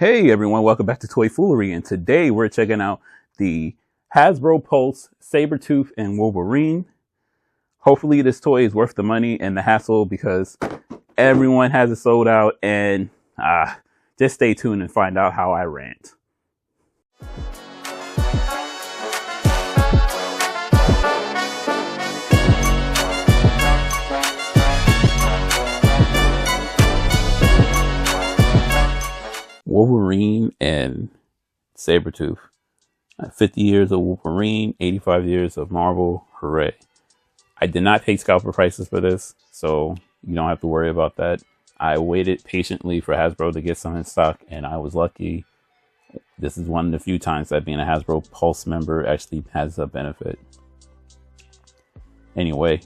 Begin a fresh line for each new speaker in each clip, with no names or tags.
Hey everyone, welcome back to Toy Foolery, and today we're checking out the Hasbro Pulse Sabertooth and Wolverine. Hopefully this toy is worth the money and the hassle because everyone has it sold out, and just stay tuned and find out how I rant. Wolverine and Sabertooth. 50 years of Wolverine, 85 years of Marvel. Hooray. I did not pay scalper prices for this, so you don't have to worry about that. I waited patiently for Hasbro to get some in stock, and I was lucky. This is one of the few times that being a Hasbro Pulse member actually has a benefit. Anyway,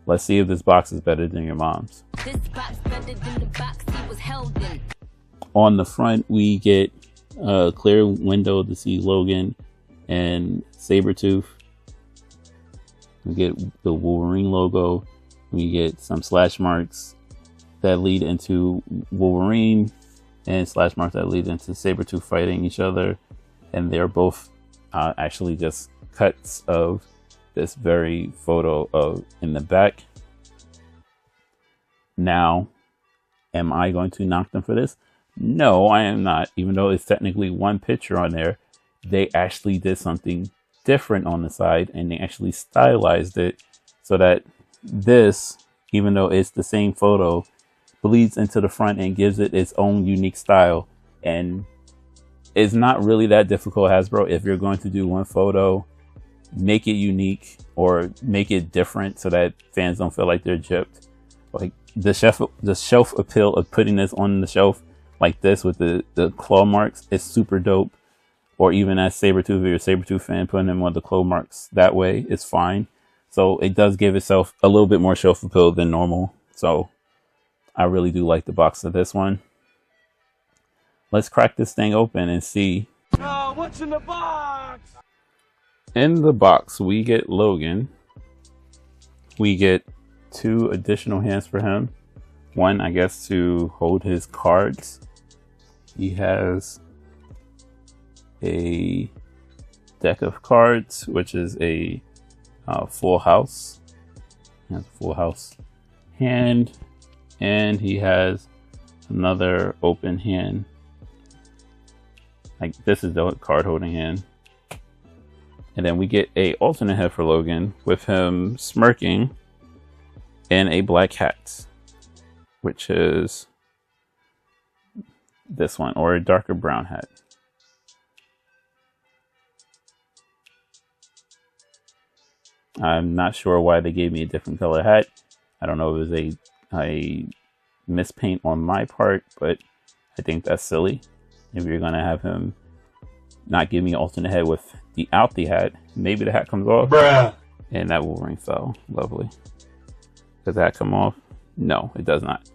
let's see if this box is better than your mom's. This box better than the box he was held in. On the front, we get a clear window to see Logan and Sabertooth. We get the Wolverine logo. We get some slash marks that lead into Wolverine and slash marks that lead into Sabertooth fighting each other. And they're both actually just cuts of this very photo of in the back. Now, am I going to knock them for this? No, I am not. Even though it's technically one picture on there, they actually did something different on the side, and they actually stylized it so that this, even though it's the same photo, bleeds into the front and gives it its own unique style. And it's not really that difficult, Hasbro. If you're going to do one photo, make it unique or make it different so that fans don't feel like they're gypped. Like the shelf appeal of putting this on the shelf like this with the claw marks is super dope. Or even as Sabertooth, if you're a Sabertooth fan, putting him on the claw marks that way is fine. So it does give itself a little bit more shelf appeal than normal. So I really do like the box of this one. Let's crack this thing open and see.
Oh, what's in the box?
In the box, we get Logan. We get 2 additional hands for him. One, I guess, to hold his cards. He has a deck of cards, which is a full house. He has a full house hand, and he has another open hand. Like this is the card holding hand. And then we get a alternate head for Logan with him smirking and a black hat, which is this one, or a darker brown hat. I'm not sure why they gave me a different color hat. I don't know if it was a mispaint on my part, but I think that's silly. If you're gonna have him not give me an alternate head without the hat, maybe the hat comes off. Bruh. And that Wolverine fell. Lovely. Does that come off? No, it does not.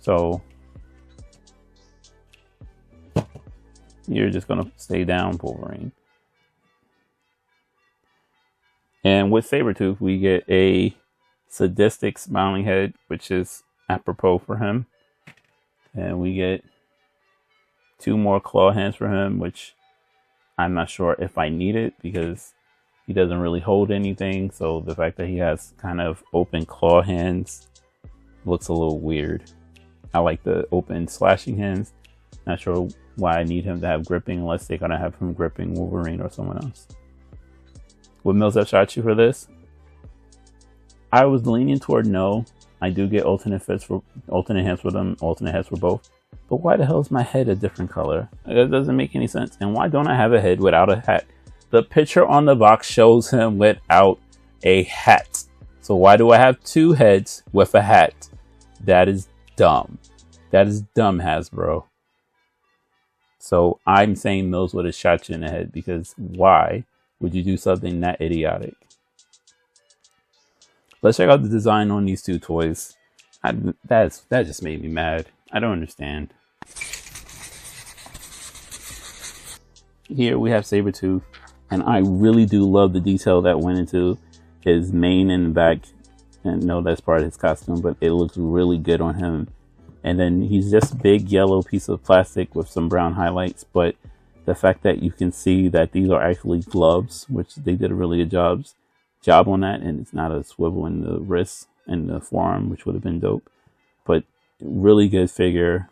So you're just gonna stay down, Wolverine. And with Sabertooth, we get a sadistic smiling head, which is apropos for him. And we get 2 more claw hands for him, which I'm not sure if I need it because he doesn't really hold anything. So the fact that he has kind of open claw hands looks a little weird. I like the open slashing hands. Not sure why I need him to have gripping unless they're gonna have him gripping Wolverine or someone else. Would Mills have shot you for this? I was leaning toward no. I do get alternate hands for them, alternate heads for both. But why the hell is my head a different color? That doesn't make any sense. And why don't I have a head without a hat? The picture on the box shows him without a hat. So why do I have 2 heads with a hat? That is dumb. That is dumb, Hasbro. So I'm saying Mills would have shot you in the head, because why would you do something that idiotic? Let's check out the design on these 2 toys. That just made me mad. I don't understand. Here we have Sabertooth, and I really do love the detail that went into his mane in the back. And no, that's part of his costume, but it looks really good on him. And then he's just big yellow piece of plastic with some brown highlights. But the fact that you can see that these are actually gloves, which they did a really good job on that, and it's not a swivel in the wrist and the forearm, which would have been dope. But really good figure,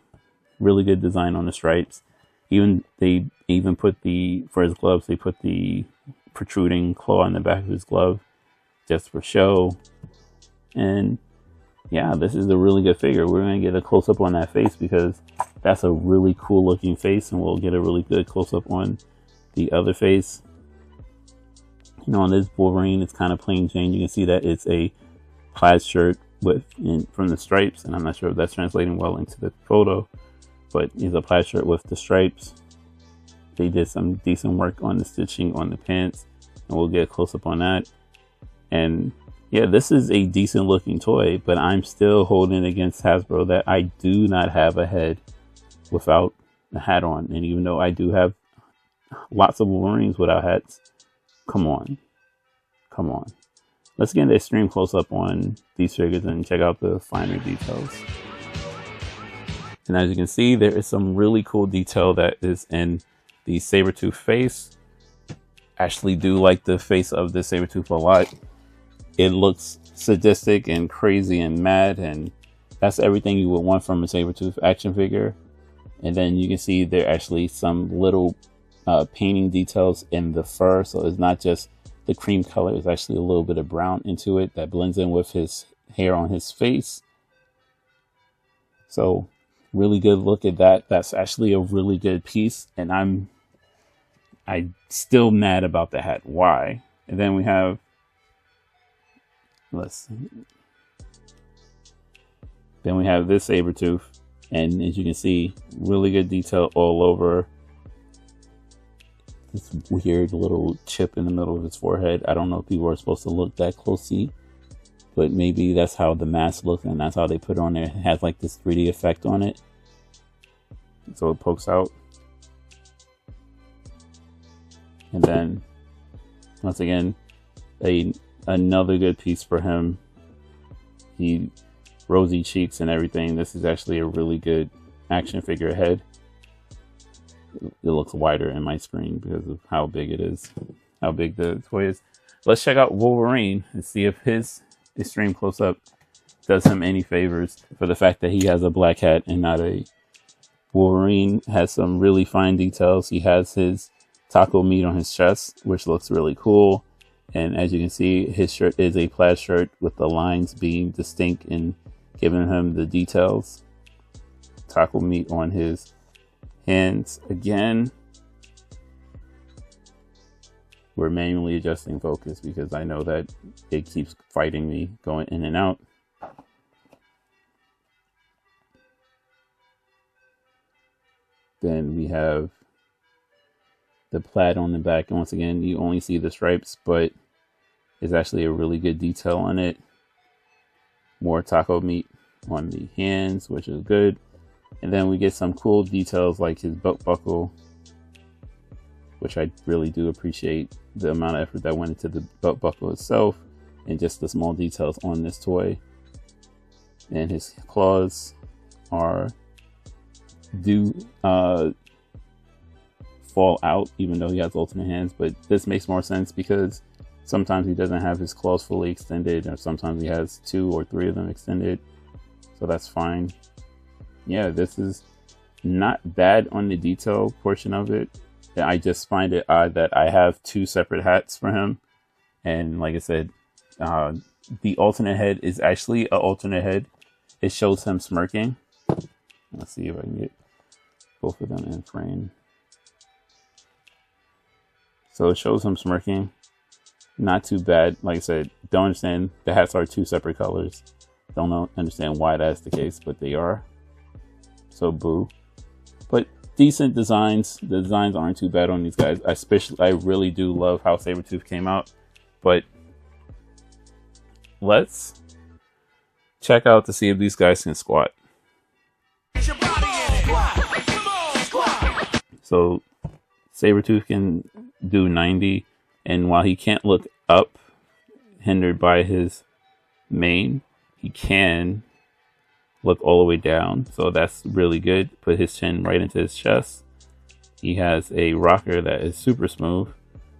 really good design on the stripes. They even put for his gloves, they put the protruding claw in the back of his glove just for show. And yeah, this is a really good figure. We're going to get a close-up on that face because that's a really cool looking face, and we'll get a really good close-up on the other face. You know, on this Wolverine, it's kind of plain Jane. You can see that it's a plaid shirt from the stripes, and I'm not sure if that's translating well into the photo, but it's a plaid shirt with the stripes. They did some decent work on the stitching on the pants, and we'll get a close-up on that. And yeah, this is a decent looking toy, but I'm still holding against Hasbro that I do not have a head without a hat on. And even though I do have lots of Wolverines without hats, come on. Let's get an extreme close-up on these figures and check out the finer details. And as you can see, there is some really cool detail that is in the Sabertooth face. I actually do like the face of the Sabertooth a lot. It looks sadistic and crazy and mad, and that's everything you would want from a Sabertooth action figure. And then you can see there are actually some little painting details in the fur, so it's not just the cream color, it's actually a little bit of brown into it that blends in with his hair on his face. So really good look at that. That's actually a really good piece, and I'm still mad about the hat. Why? And then we have, then we have this Sabertooth, and as you can see, really good detail all over. This weird little chip in the middle of his forehead. I don't know if people are supposed to look that closely, but maybe that's how the mask looks, and that's how they put it on there. It has like this 3D effect on it, so it pokes out. And then once again, another good piece for him. He rosy cheeks and everything. This is actually a really good action figure head. It looks wider in my screen because of how big it is, how big the toy is. Let's check out Wolverine and see if his extreme close-up does him any favors for the fact that he has a black hat and not a... Wolverine has some really fine details. He has his taco meat on his chest, which looks really cool. And as you can see, his shirt is a plaid shirt with the lines being distinct and giving him the details. Taco meat on his hands again. We're manually adjusting focus because I know that it keeps fighting me going in and out. Then we have the plaid on the back. And once again, you only see the stripes, but it's actually a really good detail on it. More taco meat on the hands, which is good. And then we get some cool details like his belt buckle, which I really do appreciate the amount of effort that went into the belt buckle itself and just the small details on this toy. And his claws do fall out even though he has alternate hands, but this makes more sense because sometimes he doesn't have his claws fully extended, or sometimes he has 2 or 3 of them extended, so that's fine. Yeah, this is not bad on the detail portion of it. I just find it odd that I have 2 separate hats for him, and like I said, the alternate head is actually an alternate head. It shows him smirking. Let's see if I can get both of them in frame. So it shows him smirking. Not too bad. Like I said, don't understand. The hats are 2 separate colors. Don't understand why that's the case, but they are. So boo. But decent designs. The designs aren't too bad on these guys. I really do love how Sabertooth came out. But let's check out to see if these guys can squat. So Sabertooth can do 90, and while he can't look up, hindered by his mane, he can look all the way down. So that's really good. Put his chin right into his chest. He has a rocker that is super smooth.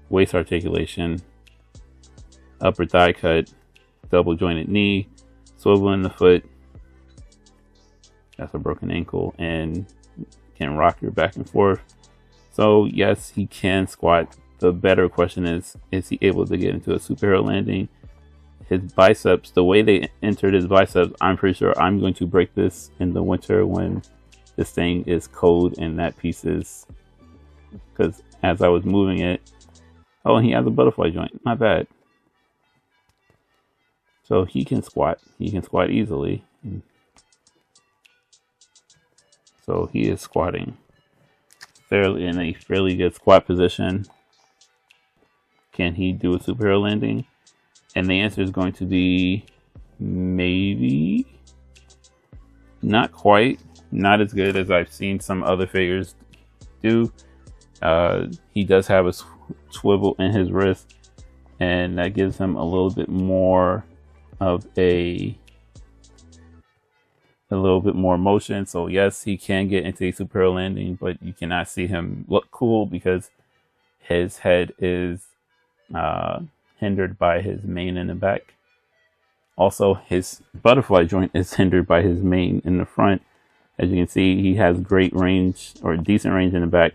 Waist articulation. Upper thigh cut. Double jointed knee. Swivel in the foot. That's a broken ankle. And can rock your back and forth. So yes, he can squat. The better question is he able to get into a superhero landing? His biceps, the way they entered his biceps, I'm pretty sure I'm going to break this in the winter when this thing is cold and that piece is, because as I was moving it, oh, and he has a butterfly joint, not bad. So he can squat easily. So he is squatting fairly in a fairly good squat position. Can he do a superhero landing? And the answer is going to be maybe. Not quite. Not as good as I've seen some other figures do. He does have a swivel in his wrist, and that gives him a little bit more of a little bit more motion. So yes, he can get into a superhero landing, but you cannot see him look cool because his head is hindered by his mane in the back. Also, his butterfly joint is hindered by his mane in the front. As you can see, he has great range, or decent range in the back,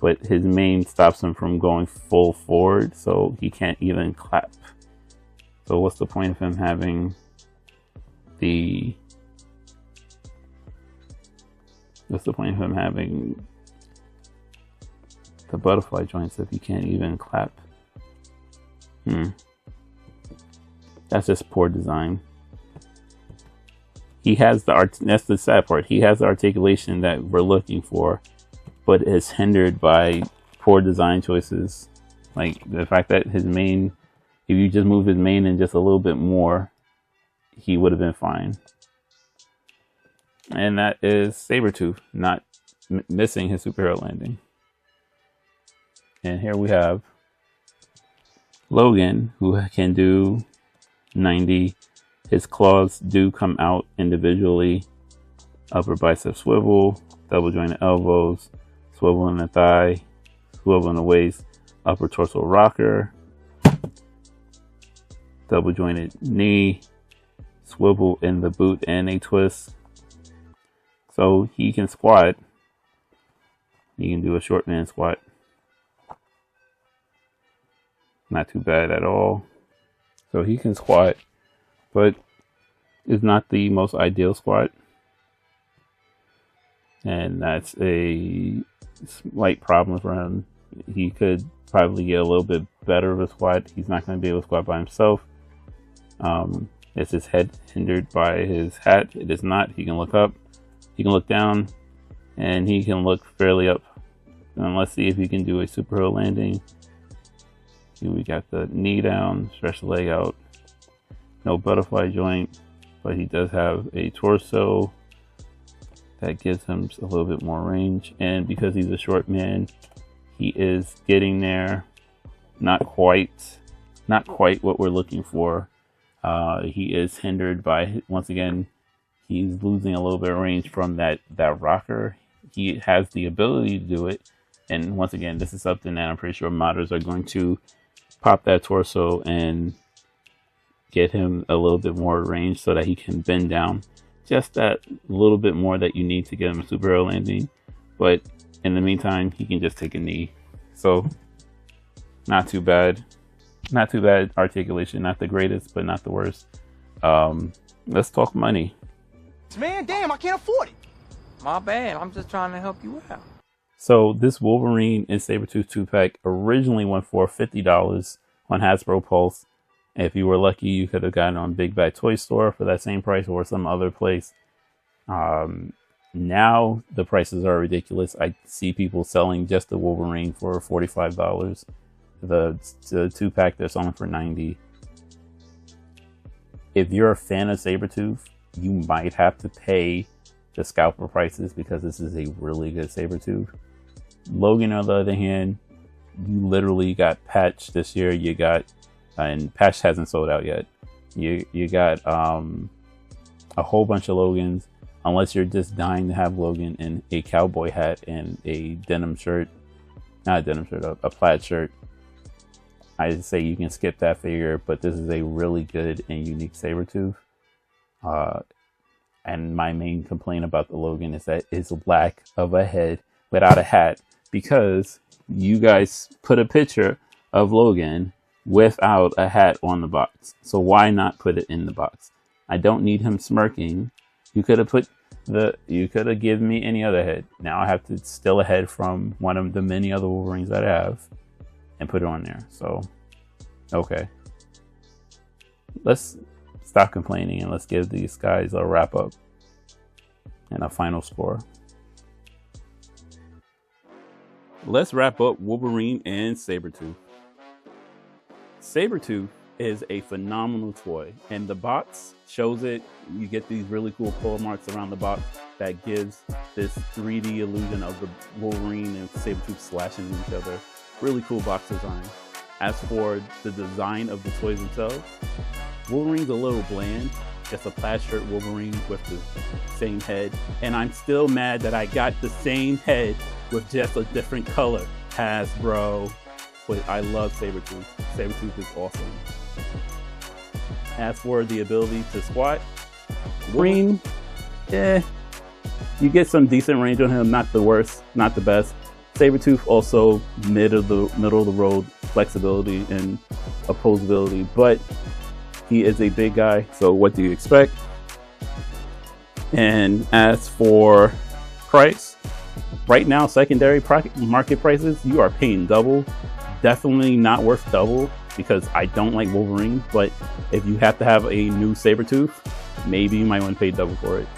but his mane stops him from going full forward, so he can't even clap. So what's the point of him having the butterfly joints if he can't even clap? That's just poor design. He has that's the sad part. He has the articulation that we're looking for, but is hindered by poor design choices. Like the fact that his mane, if you just move his mane in just a little bit more, he would have been fine. And that is Sabertooth not missing his superhero landing. And here we have Logan, who can do 90. His claws do come out individually. Upper bicep swivel, double jointed elbows, swivel in the thigh, swivel in the waist, upper torso rocker, double jointed knee, swivel in the boot and a twist. So he can squat. He can do a short man squat. Not too bad at all. So he can squat, but it's not the most ideal squat. And that's a slight problem for him. He could probably get a little bit better of a squat. He's not going to be able to squat by himself. Is his head hindered by his hat? It is not. He can look up, he can look down, and he can look fairly up. And let's see if he can do a superhero landing. We got the knee down, stretch the leg out. No butterfly joint, but he does have a torso that gives him a little bit more range. And because he's a short man, he is getting there. Not quite what we're looking for. He is hindered by, once again, he's losing a little bit of range from that rocker. He has the ability to do it. And once again, this is something that I'm pretty sure modders are going to pop that torso and get him a little bit more range so that he can bend down just that little bit more that you need to get him a superhero landing. But in the meantime, he can just take a knee. So not too bad. Not too bad articulation. Not the greatest, but not the worst. Let's talk money.
Man, damn, I can't afford it.
My bad. I'm just trying to help you out.
So this Wolverine and Sabertooth 2-pack originally went for $50 on Hasbro Pulse. If you were lucky, you could have gotten on Big Bad Toy Store for that same price or some other place. Now the prices are ridiculous. I see people selling just the Wolverine for $45. The 2-pack they're selling for $90. If you're a fan of Sabertooth, you might have to pay the scalper prices because this is a really good Sabertooth. Logan, on the other hand, you literally got Patch this year. You got, and Patch hasn't sold out yet. You got a whole bunch of Logans. unless you're just dying to have Logan in a cowboy hat and a denim shirt, not a denim shirt, a plaid shirt, I'd say you can skip that figure. But this is a really good and unique Sabertooth. And my main complaint about the Logan is that it's lack of a head without a hat, because you guys put a picture of Logan without a hat on the box. So why not put it in the box? I don't need him smirking. You could have given me any other head. Now I have to steal a head from one of the many other Wolverines that I have and put it on there. So, okay. Let's stop complaining and let's give these guys a wrap up and a final score. Let's wrap up Wolverine and Sabertooth. Sabertooth is a phenomenal toy, and the box shows it. You get these really cool claw marks around the box that gives this 3D illusion of the Wolverine and Sabertooth slashing each other. Really cool box design. As for the design of the toys themselves, Wolverine's a little bland. Just a plaid shirt Wolverine with the same head. And I'm still mad that I got the same head with just a different color. Hasbro. But I love Sabertooth. Sabertooth is awesome. As for the ability to squat, Wolverine, you get some decent range on him. Not the worst, not the best. Sabertooth also middle of the road flexibility and opposability, but he is a big guy, so what do you expect? And as for price, right now secondary market prices, you are paying double. Definitely not worth double because I don't like Wolverine, but if you have to have a new Sabertooth, maybe you might want to pay double for it.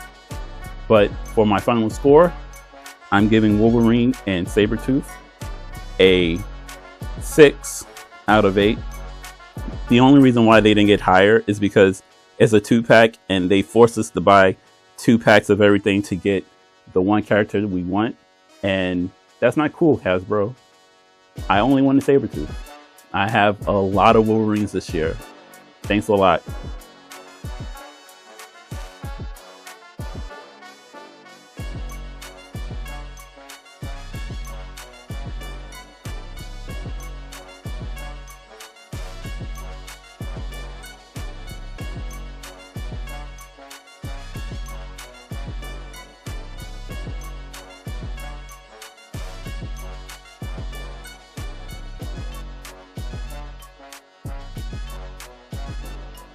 But for my final score, I'm giving Wolverine and Sabertooth a 6 out of 8. The only reason why they didn't get higher is because it's a 2-pack and they forced us to buy 2 packs of everything to get the one character that we want. And that's not cool, Hasbro. I only want a Sabertooth. I have a lot of Wolverines this year. Thanks a lot.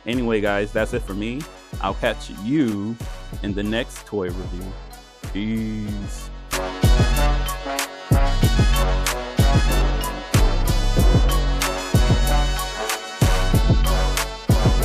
Anyway, guys, that's it for me. I'll catch you in the next toy review. Peace.